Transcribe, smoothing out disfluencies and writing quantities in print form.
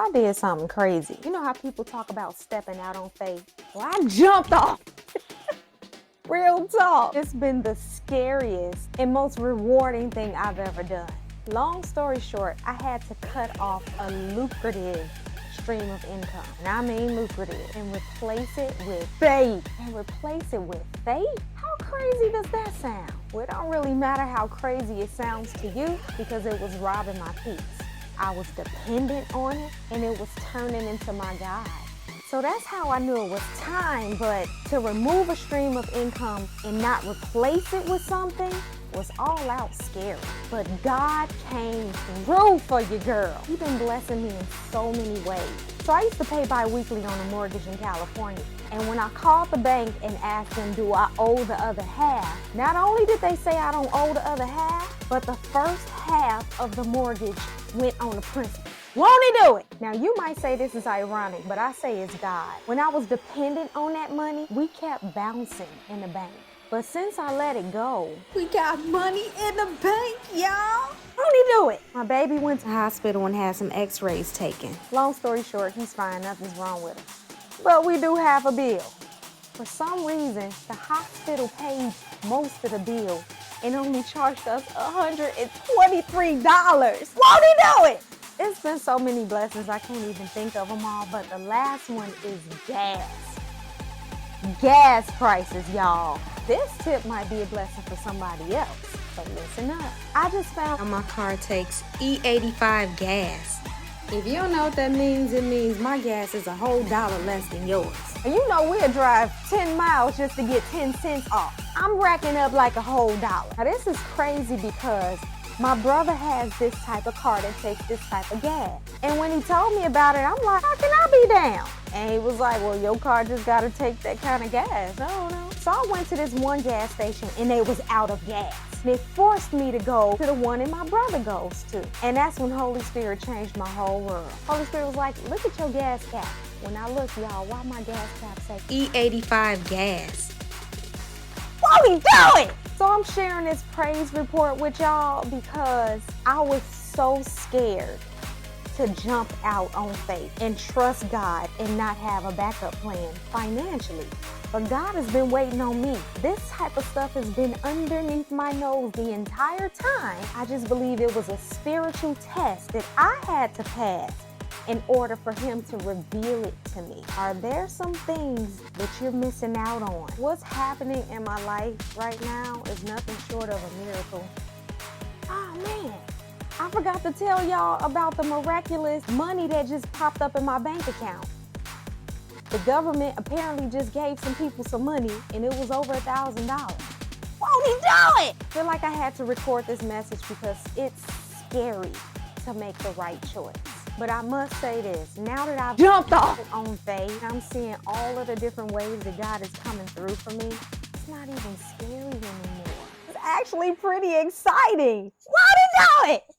I did something crazy. You know how people talk about stepping out on faith? Well, I jumped off. Real talk. It's been the scariest and most rewarding thing I've ever done. Long story short, I had to cut off a lucrative stream of income, and I mean lucrative, and replace it with faith. How crazy does that sound? Well, it don't really matter how crazy it sounds to you because it was robbing my peace. I was dependent on it, and it was turning into my God. So that's how I knew it was time, but to remove a stream of income and not replace it with something was all out scary. But God came through for you, girl. He's been blessing me in so many ways. So I used to pay bi-weekly on a mortgage in California. And when I called the bank and asked them, do I owe the other half? Not only did they say I don't owe the other half, but the first half of the mortgage went on the principal. Won't he do it? Now you might say this is ironic, but I say it's God. When I was dependent on that money, we kept bouncing in the bank. But since I let it go, we got money in the bank, y'all. Won't he do it? My baby went to the hospital and had some x-rays taken. Long story short, he's fine, nothing's wrong with him. But we do have a bill. For some reason, the hospital paid most of the bill and only charged us $123. Won't he do it? It's been so many blessings, I can't even think of them all, but the last one is gas. Gas prices, y'all. This tip might be a blessing for somebody else, but listen up. I just found my car takes E85 gas. If you don't know what that means, it means my gas is a whole dollar less than yours. And you know we'll drive 10 miles just to get 10 cents off. I'm racking up like a whole dollar. Now this is crazy because my brother has this type of car that takes this type of gas. And when he told me about it, I'm like, how can I be down? And he was like, well, your car just gotta take that kind of gas. I don't know. So I went to this one gas station and they was out of gas. And it forced me to go to the one that my brother goes to. And that's when Holy Spirit changed my whole world. Holy Spirit was like, look at your gas cap. When I look, y'all, why my gas cap say E85 gas? Won't he do it? So I'm sharing this praise report with y'all because I was so scared to jump out on faith and trust God and not have a backup plan financially. But God has been waiting on me. This type of stuff has been underneath my nose the entire time. I just believe it was a spiritual test that I had to pass in order for him to reveal it to me. Are there some things that you're missing out on? What's happening in my life right now is nothing short of a miracle. Oh man, I forgot to tell y'all about the miraculous money that just popped up in my bank account. The government apparently just gave some people some money and it was over $1,000. Won't he do it? I feel like I had to record this message because it's scary to make the right choice. But I must say this, now that I've jumped off on faith, I'm seeing all of the different ways that God is coming through for me. It's not even scary anymore. It's actually pretty exciting. Won't he do it?